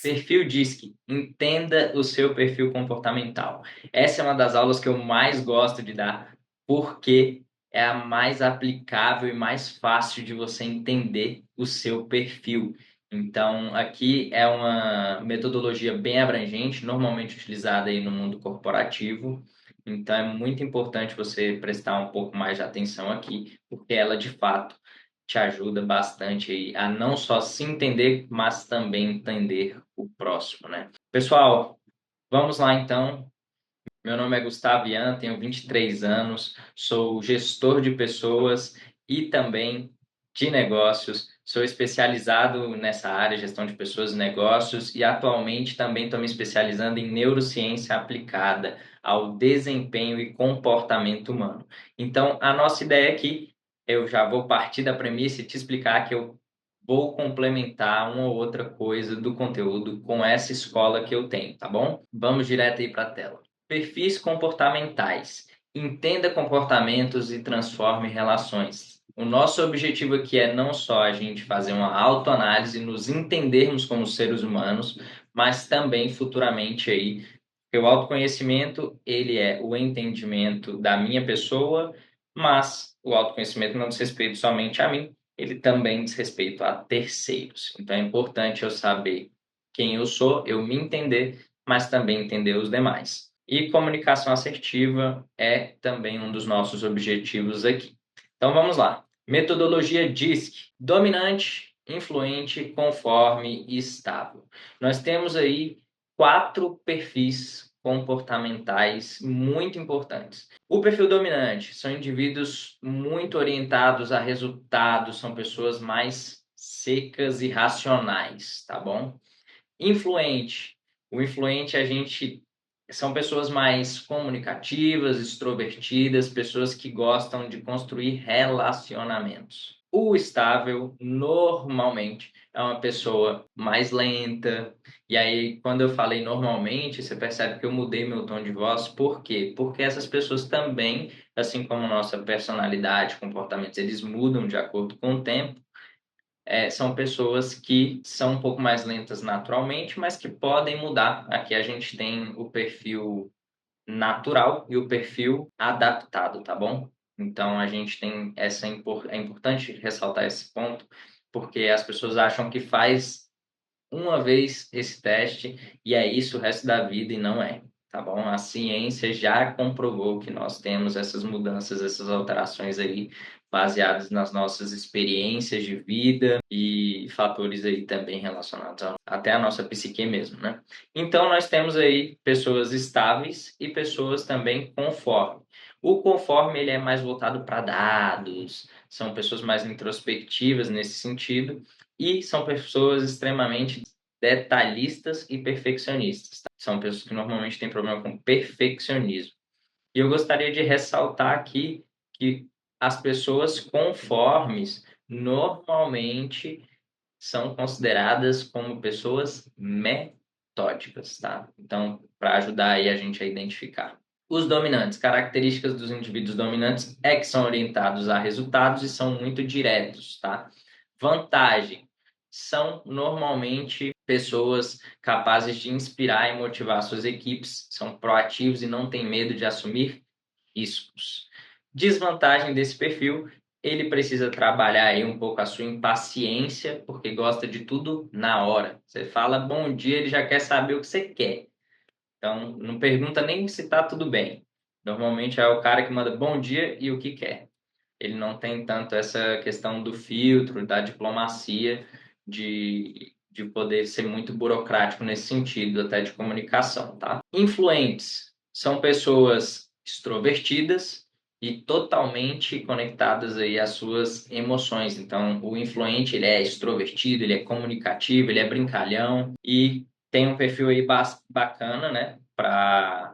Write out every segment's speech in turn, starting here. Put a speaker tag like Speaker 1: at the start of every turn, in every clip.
Speaker 1: Perfil DISC, entenda o seu perfil comportamental. Essa é uma das aulas que eu mais gosto de dar, porque é a mais aplicável e mais fácil de você entender o seu perfil. Então, aqui é uma metodologia bem abrangente, normalmente utilizada aí no mundo corporativo. Então, é muito importante você prestar um pouco mais de atenção aqui, porque ela, de fato, te ajuda bastante aí a não só se entender, mas também entender o próximo, né? Pessoal, vamos lá então. Meu nome é Gustavo Ian, tenho 23 anos, sou gestor de pessoas e também de negócios. Sou especializado nessa área, gestão de pessoas e negócios, e atualmente também estou me especializando em neurociência aplicada ao desempenho e comportamento humano. Então, a nossa ideia aqui, eu já vou partir da premissa e te explicar que eu vou complementar uma ou outra coisa do conteúdo com essa escola que eu tenho, tá bom? Vamos direto aí para a tela. Perfis comportamentais. Entenda comportamentos e transforme relações. O nosso objetivo aqui é não só a gente fazer uma autoanálise, nos entendermos como seres humanos, mas também futuramente aí, porque o autoconhecimento, ele é o entendimento da minha pessoa, mas o autoconhecimento não diz respeito somente a mim, ele também diz respeito a terceiros. Então é importante eu saber quem eu sou, eu me entender, mas também entender os demais. E comunicação assertiva é também um dos nossos objetivos aqui. Então vamos lá. Metodologia DISC: dominante, influente, conforme e estável. Nós temos aí 4 perfis comportamentais muito importantes. O perfil dominante são indivíduos muito orientados a resultados, são pessoas mais secas e racionais, tá bom? Influente. O influente, a gente são pessoas mais comunicativas, extrovertidas, pessoas que gostam de construir relacionamentos. O estável, normalmente, é uma pessoa mais lenta. E aí, quando eu falei normalmente, você percebe que eu mudei meu tom de voz. Por quê? Porque essas pessoas também, assim como nossa personalidade, comportamentos, eles mudam de acordo com o tempo. São pessoas que são um pouco mais lentas naturalmente, mas que podem mudar. Aqui a gente tem o perfil natural e o perfil adaptado, tá bom? Então a gente tem é importante ressaltar esse ponto, porque as pessoas acham que faz uma vez esse teste e é isso o resto da vida e não é, tá bom? A ciência já comprovou que nós temos essas mudanças, essas alterações aí baseadas nas nossas experiências de vida e fatores aí também relacionados até a nossa psique mesmo, né? Então nós temos aí pessoas estáveis e pessoas também conforme. O conforme ele é mais voltado para dados, são pessoas mais introspectivas nesse sentido e são pessoas extremamente detalhistas e perfeccionistas, tá? São pessoas que normalmente têm problema com perfeccionismo. E eu gostaria de ressaltar aqui que as pessoas conformes normalmente são consideradas como pessoas metódicas, tá? Então, para ajudar aí a gente a identificar. Os dominantes, características dos indivíduos dominantes é que são orientados a resultados e são muito diretos, tá? Vantagem, são normalmente pessoas capazes de inspirar e motivar suas equipes, são proativos e não têm medo de assumir riscos. Desvantagem desse perfil, ele precisa trabalhar aí um pouco a sua impaciência, porque gosta de tudo na hora. Você fala bom dia, ele já quer saber o que você quer. Então, não pergunta nem se está tudo bem. Normalmente é o cara que manda bom dia e o que quer. Ele não tem tanto essa questão do filtro, da diplomacia, de poder ser muito burocrático nesse sentido, até de comunicação, tá? Influentes são pessoas extrovertidas e totalmente conectadas aí às suas emoções. Então, o influente, ele é extrovertido, ele é comunicativo, ele é brincalhão e tem um perfil aí bacana, né, para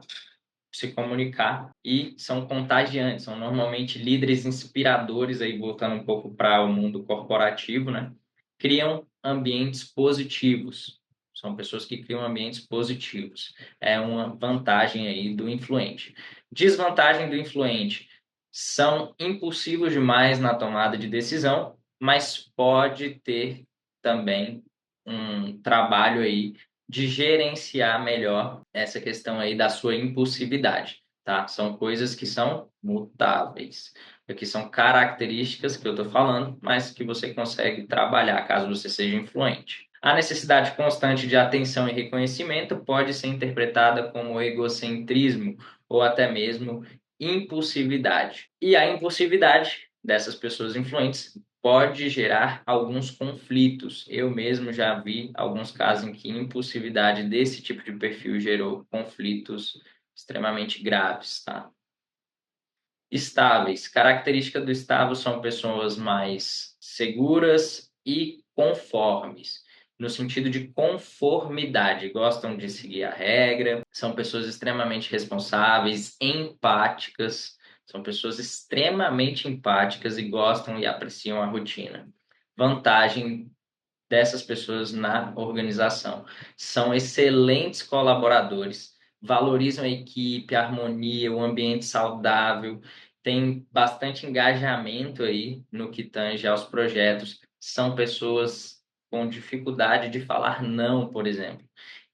Speaker 1: se comunicar e são contagiantes, são normalmente líderes inspiradores aí voltando um pouco para o mundo corporativo, né? Criam ambientes positivos. São pessoas que criam ambientes positivos. É uma vantagem aí do influente. Desvantagem do influente: são impulsivos demais na tomada de decisão, mas pode ter também um trabalho aí de gerenciar melhor essa questão aí da sua impulsividade, tá? São coisas que são mutáveis. Aqui são características que eu estou falando, mas que você consegue trabalhar caso você seja influente. A necessidade constante de atenção e reconhecimento pode ser interpretada como egocentrismo ou até mesmo impulsividade. E a impulsividade dessas pessoas influentes pode gerar alguns conflitos. Eu mesmo já vi alguns casos em que impulsividade desse tipo de perfil gerou conflitos extremamente graves, tá? Estáveis. Característica do estável são pessoas mais seguras e conformes, no sentido de conformidade. Gostam de seguir a regra, são pessoas extremamente responsáveis, empáticas, são pessoas extremamente empáticas e gostam e apreciam a rotina. Vantagem dessas pessoas na organização. São excelentes colaboradores, valorizam a equipe, a harmonia, o ambiente saudável, tem bastante engajamento aí no que tange aos projetos. São pessoas com dificuldade de falar não, por exemplo.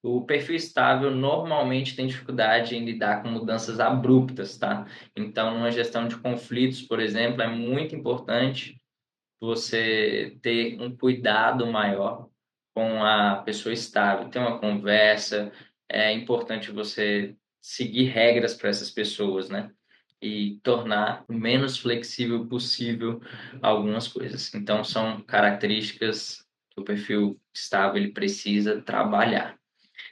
Speaker 1: O perfil estável normalmente tem dificuldade em lidar com mudanças abruptas, tá? Então, numa gestão de conflitos, por exemplo, é muito importante você ter um cuidado maior com a pessoa estável, ter uma conversa, é importante você seguir regras para essas pessoas, né? E tornar o menos flexível possível algumas coisas. Então, são características que o perfil estável ele precisa trabalhar.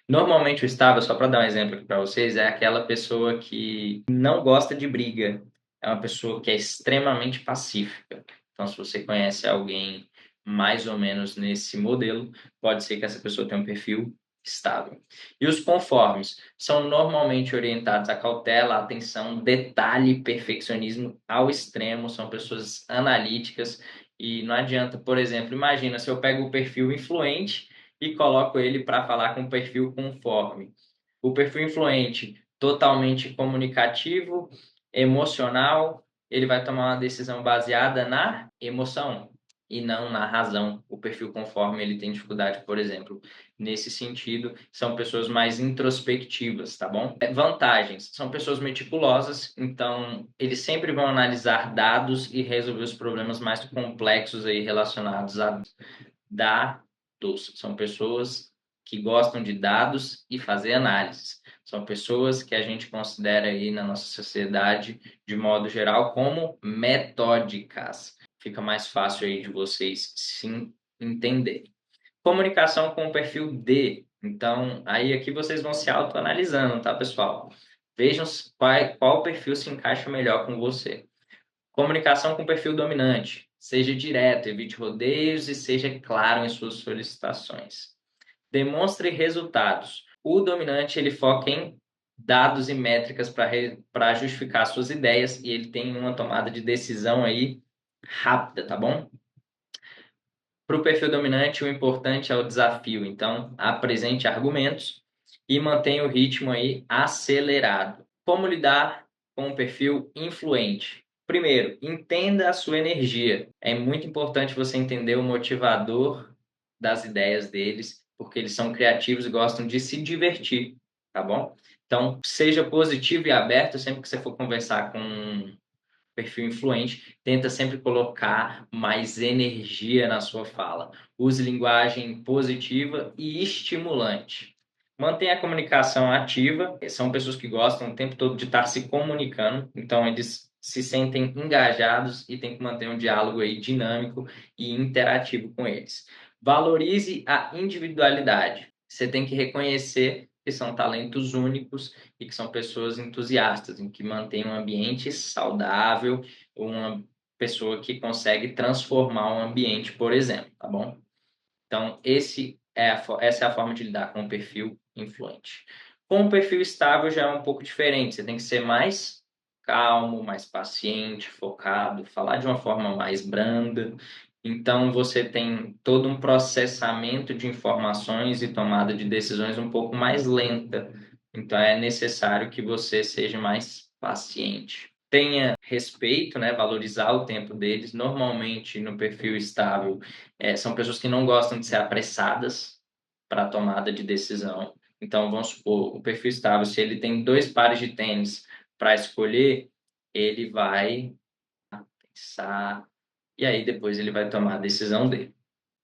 Speaker 1: Normalmente o estável, só para dar um exemplo aqui para vocês, é aquela pessoa que não gosta de briga. É uma pessoa que é extremamente pacífica. Então, se você conhece alguém mais ou menos nesse modelo, pode ser que essa pessoa tenha um perfil estável. E os conformes são normalmente orientados à cautela, atenção, detalhe e perfeccionismo ao extremo. São pessoas analíticas e não adianta, por exemplo, imagina se eu pego o perfil influente e coloco ele para falar com o perfil conforme. O perfil influente, totalmente comunicativo, emocional, ele vai tomar uma decisão baseada na emoção e não na razão. O perfil conforme ele tem dificuldade, por exemplo, nesse sentido, são pessoas mais introspectivas, tá bom? Vantagens, são pessoas meticulosas, então eles sempre vão analisar dados e resolver os problemas mais complexos aí relacionados a dados. São pessoas que gostam de dados e fazer análises. São pessoas que a gente considera aí na nossa sociedade, de modo geral, como metódicas. Fica mais fácil aí de vocês se entenderem. Comunicação com o perfil D. Então, aí aqui vocês vão se autoanalisando, tá, pessoal? Vejam qual perfil se encaixa melhor com você. Comunicação com perfil dominante. Seja direto, evite rodeios e seja claro em suas solicitações. Demonstre resultados. O dominante ele foca em dados e métricas para justificar suas ideias e ele tem uma tomada de decisão aí rápida, tá bom? Para o perfil dominante, o importante é o desafio. Então, apresente argumentos e mantenha o ritmo aí acelerado. Como lidar com o perfil influente? Primeiro, entenda a sua energia. É muito importante você entender o motivador das ideias deles, porque eles são criativos e gostam de se divertir, tá bom? Então, seja positivo e aberto sempre que você for conversar com perfil influente, tenta sempre colocar mais energia na sua fala. Use linguagem positiva e estimulante. Mantenha a comunicação ativa. São pessoas que gostam o tempo todo de estar se comunicando, então eles se sentem engajados e tem que manter um diálogo aí dinâmico e interativo com eles. Valorize a individualidade. Você tem que reconhecer que são talentos únicos e que são pessoas entusiastas, em que mantém um ambiente saudável, uma pessoa que consegue transformar um ambiente, por exemplo, tá bom? Então, essa é a forma de lidar com o perfil influente. Com o perfil estável já é um pouco diferente, você tem que ser mais calmo, mais paciente, focado, falar de uma forma mais branda. Então, você tem todo um processamento de informações e tomada de decisões um pouco mais lenta. Então, é necessário que você seja mais paciente. Tenha respeito, né? Valorizar o tempo deles. Normalmente, no perfil estável, são pessoas que não gostam de ser apressadas. para a tomada de decisão. Então, vamos supor, o perfil estável, se ele tem 2 pares de tênis para escolher, ele vai pensar e aí depois ele vai tomar a decisão dele.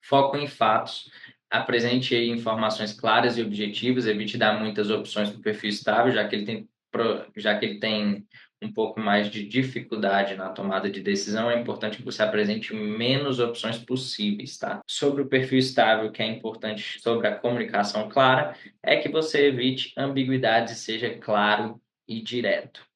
Speaker 1: Foco em fatos, apresente aí informações claras e objetivas, evite dar muitas opções para o perfil estável, já que ele tem um pouco mais de dificuldade na tomada de decisão, é importante que você apresente menos opções possíveis, tá? Sobre o perfil estável, que é importante sobre a comunicação clara, é que você evite ambiguidades e seja claro e direto.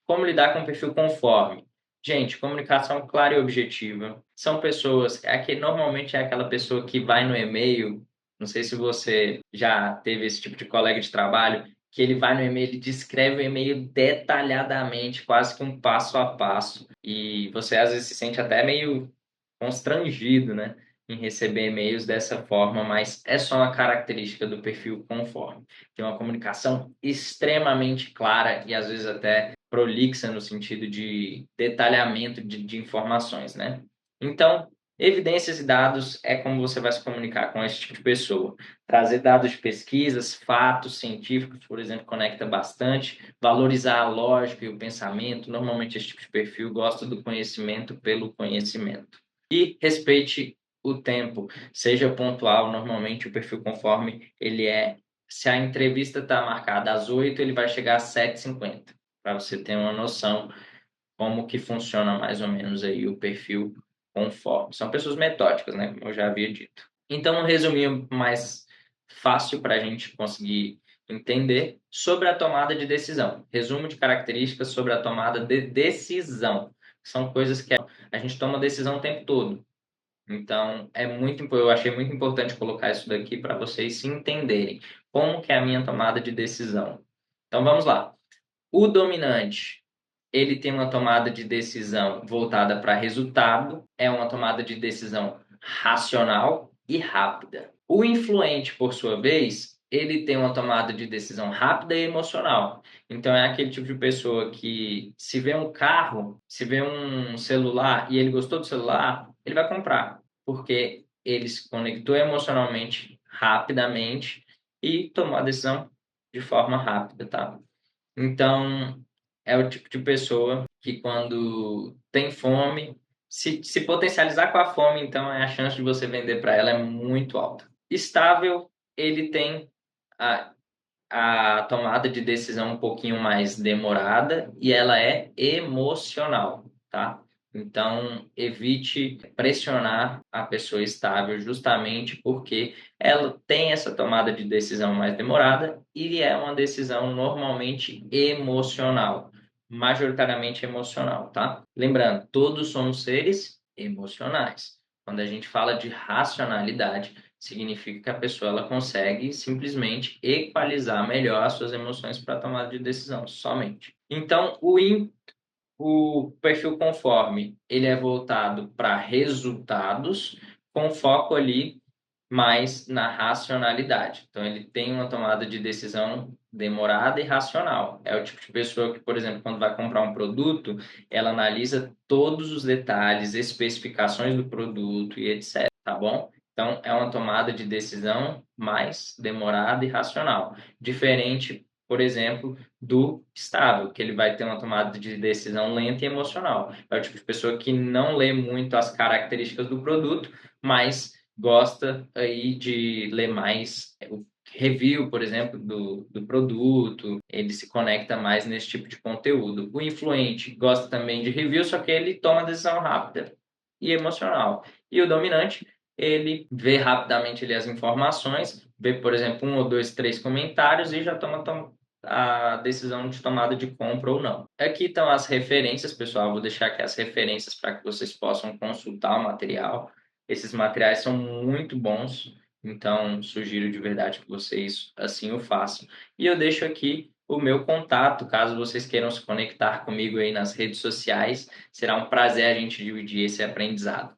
Speaker 1: Como lidar com o perfil conforme? Gente, comunicação clara e objetiva. São pessoas, normalmente é aquela pessoa que vai no e-mail, não sei se você já teve esse tipo de colega de trabalho, que ele vai no e-mail, ele descreve o e-mail detalhadamente, quase que um passo a passo, e você às vezes se sente até meio constrangido, né, em receber e-mails dessa forma, mas é só uma característica do perfil conforme. Tem uma comunicação extremamente clara e às vezes até prolixa no sentido de detalhamento de informações, né? Então, evidências e dados é como você vai se comunicar com esse tipo de pessoa. Trazer dados de pesquisas, fatos científicos, por exemplo, conecta bastante. Valorizar a lógica e o pensamento. Normalmente, esse tipo de perfil gosta do conhecimento pelo conhecimento. E respeite o tempo, seja pontual. Normalmente, o perfil conforme ele é. Se a entrevista está marcada às 8, ele vai chegar às 7h50, para você ter uma noção como que funciona mais ou menos aí o perfil conforme. São pessoas metódicas, né? Como eu já havia dito. Então, um resuminho mais fácil para a gente conseguir entender sobre a tomada de decisão. Resumo de características sobre a tomada de decisão. São coisas que a gente toma decisão o tempo todo. Então, eu achei muito importante colocar isso daqui para vocês se entenderem como que é a minha tomada de decisão. Então, vamos lá. O dominante, ele tem uma tomada de decisão voltada para resultado, é uma tomada de decisão racional e rápida. O influente, por sua vez, ele tem uma tomada de decisão rápida e emocional. Então é aquele tipo de pessoa que se vê um carro, se vê um celular e ele gostou do celular, ele vai comprar, porque ele se conectou emocionalmente rapidamente e tomou a decisão de forma rápida, tá? Então, é o tipo de pessoa que quando tem fome, se potencializar com a fome, então a chance de você vender para ela é muito alta. Estável, ele tem a, a tomada de decisão um pouquinho mais demorada e ela é emocional, tá? Então, evite pressionar a pessoa estável justamente porque ela tem essa tomada de decisão mais demorada e é uma decisão normalmente emocional, majoritariamente emocional, tá? Lembrando, todos somos seres emocionais. Quando a gente fala de racionalidade, significa que a pessoa ela consegue simplesmente equalizar melhor as suas emoções para tomada de decisão, somente. Então, o perfil conforme, ele é voltado para resultados, com foco ali mais na racionalidade. Então, ele tem uma tomada de decisão demorada e racional. É o tipo de pessoa que, por exemplo, quando vai comprar um produto, ela analisa todos os detalhes, especificações do produto e etc, tá bom? Então, é uma tomada de decisão mais demorada e racional. Diferente, por exemplo, do estável, que ele vai ter uma tomada de decisão lenta e emocional. É o tipo de pessoa que não lê muito as características do produto, mas gosta aí de ler mais o review, por exemplo, do produto, ele se conecta mais nesse tipo de conteúdo. O influente gosta também de review, só que ele toma decisão rápida e emocional. E o dominante, ele vê rapidamente ali as informações, vê, por exemplo, um ou dois, três comentários e já toma a decisão de tomada de compra ou não. Aqui estão as referências, pessoal. Vou deixar aqui as referências para que vocês possam consultar o material. Esses materiais são muito bons, então sugiro de verdade que vocês assim o façam. E eu deixo aqui o meu contato, caso vocês queiram se conectar comigo aí nas redes sociais. Será um prazer a gente dividir esse aprendizado.